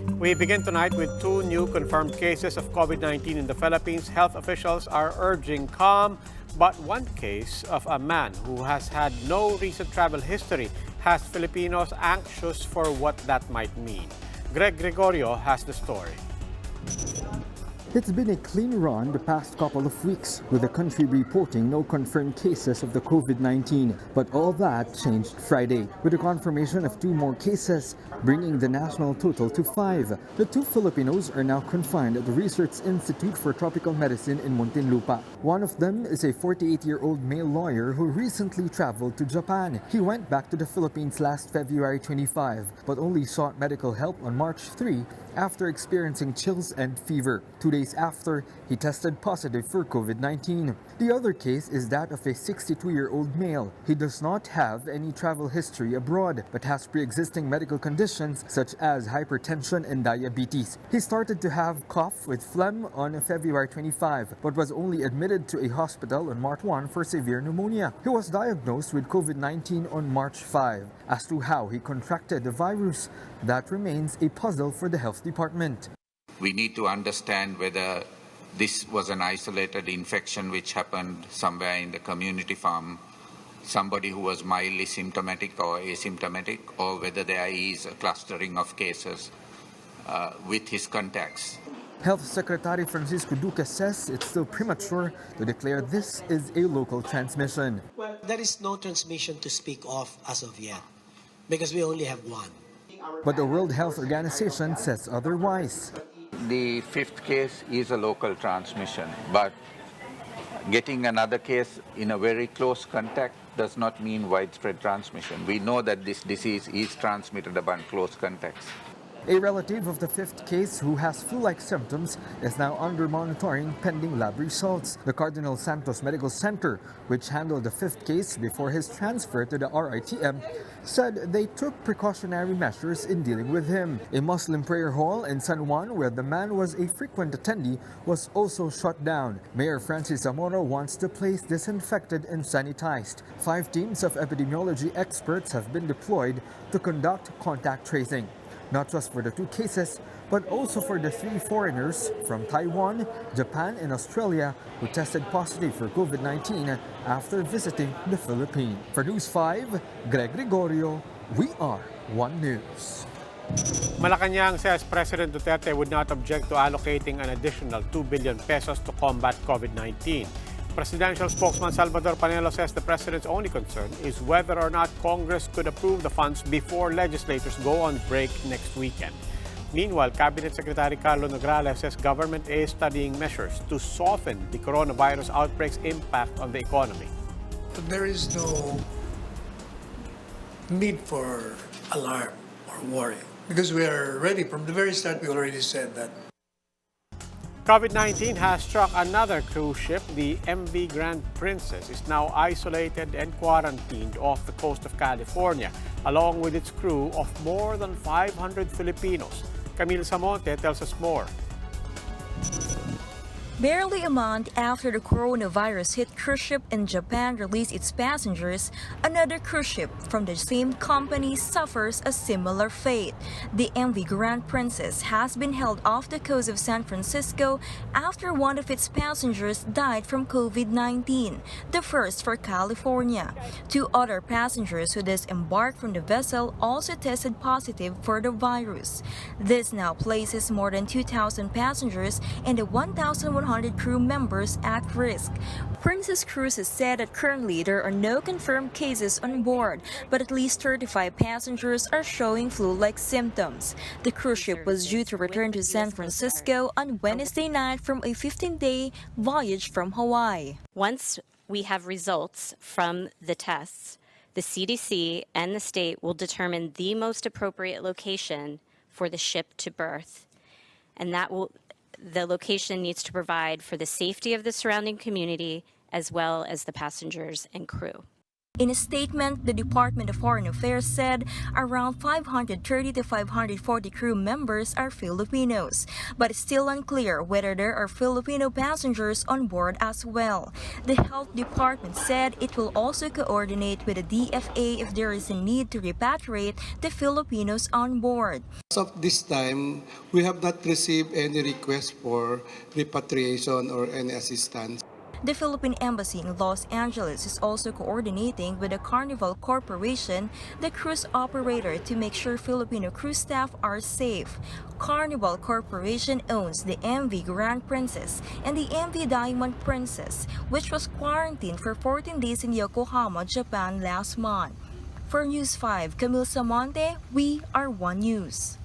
We begin tonight with 2 new confirmed cases of COVID-19 in the Philippines. Health officials are urging calm, but one case of a man who has had no recent travel history has Filipinos anxious for what that might mean. Greg Gregorio has the story. It's been a clean run the past couple of weeks, with the country reporting no confirmed cases of the COVID-19. But all that changed Friday, with the confirmation of 2 more cases, bringing the national total to 5. The 2 Filipinos are now confined at the Research Institute for Tropical Medicine in Muntinlupa. One of them is a 48-year-old male lawyer who recently traveled to Japan. He went back to the Philippines last February 25, but only sought medical help on March 3 after experiencing chills and fever. 2 days after, he tested positive for COVID-19. The other case is that of a 62-year-old male. He does not have any travel history abroad, but has pre-existing medical conditions such as hypertension and diabetes. He started to have cough with phlegm on February 25, but was only admitted to a hospital on March 1 for severe pneumonia. He was diagnosed with COVID-19 on March 5. As to how he contracted the virus, that remains a puzzle for the health department. We need to understand whether this was an isolated infection which happened somewhere in the community farm, somebody who was mildly symptomatic or asymptomatic, or whether there is a clustering of cases with his contacts. Health Secretary Francisco Duque says it's still premature to declare this is a local transmission. Well, there is no transmission to speak of as of yet, because we only have one. But the World Health Organization says otherwise. The 5th case is a local transmission, but getting another case in a very close contact does not mean widespread transmission. We know that this disease is transmitted among close contacts. A relative of the 5th case who has flu-like symptoms is now under monitoring pending lab results. The Cardinal Santos Medical Center, which handled the 5th case before his transfer to the RITM, said they took precautionary measures in dealing with him. A Muslim prayer hall in San Juan, where the man was a frequent attendee, was also shut down. Mayor Francis Zamora wants the place disinfected and sanitized. 5 teams of epidemiology experts have been deployed to conduct contact tracing, not just for the 2 cases, but also for the 3 foreigners from Taiwan, Japan, and Australia who tested positive for COVID-19 after visiting the Philippines. For News 5, Greg Gregorio, we are One News. Malacanang says President Duterte would not object to allocating an additional 2 billion pesos to combat COVID-19. Presidential spokesman Salvador Panelo says the president's only concern is whether or not Congress could approve the funds before legislators go on break next weekend. Meanwhile, Cabinet Secretary Carlo Nograles says government is studying measures to soften the coronavirus outbreak's impact on the economy. There is no need for alarm or worry because we are ready. From the very start, we already said that COVID-19 has struck another cruise ship. The MV Grand Princess is now isolated and quarantined off the coast of California, along with its crew of more than 500 Filipinos. Camille Samonte tells us more. Barely a month after the coronavirus hit cruise ship in Japan released its passengers, another cruise ship from the same company suffers a similar fate. The MV Grand Princess has been held off the coast of San Francisco after one of its passengers died from COVID-19, the first for California. 2 other passengers who disembarked from the vessel also tested positive for the virus. This now places more than 2,000 passengers and the 1,100 crew members at risk. Princess Cruises said that currently there are no confirmed cases on board, but at least 35 passengers are showing flu-like symptoms. The cruise ship was due to return to San Francisco on Wednesday night from a 15-day voyage from Hawaii. Once we have results from the tests, the CDC and the state will determine the most appropriate location for the ship to berth, and the location needs to provide for the safety of the surrounding community as well as the passengers and crew. In a statement, the Department of Foreign Affairs said around 530 to 540 crew members are Filipinos, but it's still unclear whether there are Filipino passengers on board as well. The Health Department said it will also coordinate with the DFA if there is a need to repatriate the Filipinos on board. As of this time, we have not received any request for repatriation or any assistance. The Philippine Embassy in Los Angeles is also coordinating with the Carnival Corporation, the cruise operator, to make sure Filipino cruise staff are safe. Carnival Corporation owns the MV Grand Princess and the MV Diamond Princess, which was quarantined for 14 days in Yokohama, Japan last month. For News 5, Camille Samonte, we are One News.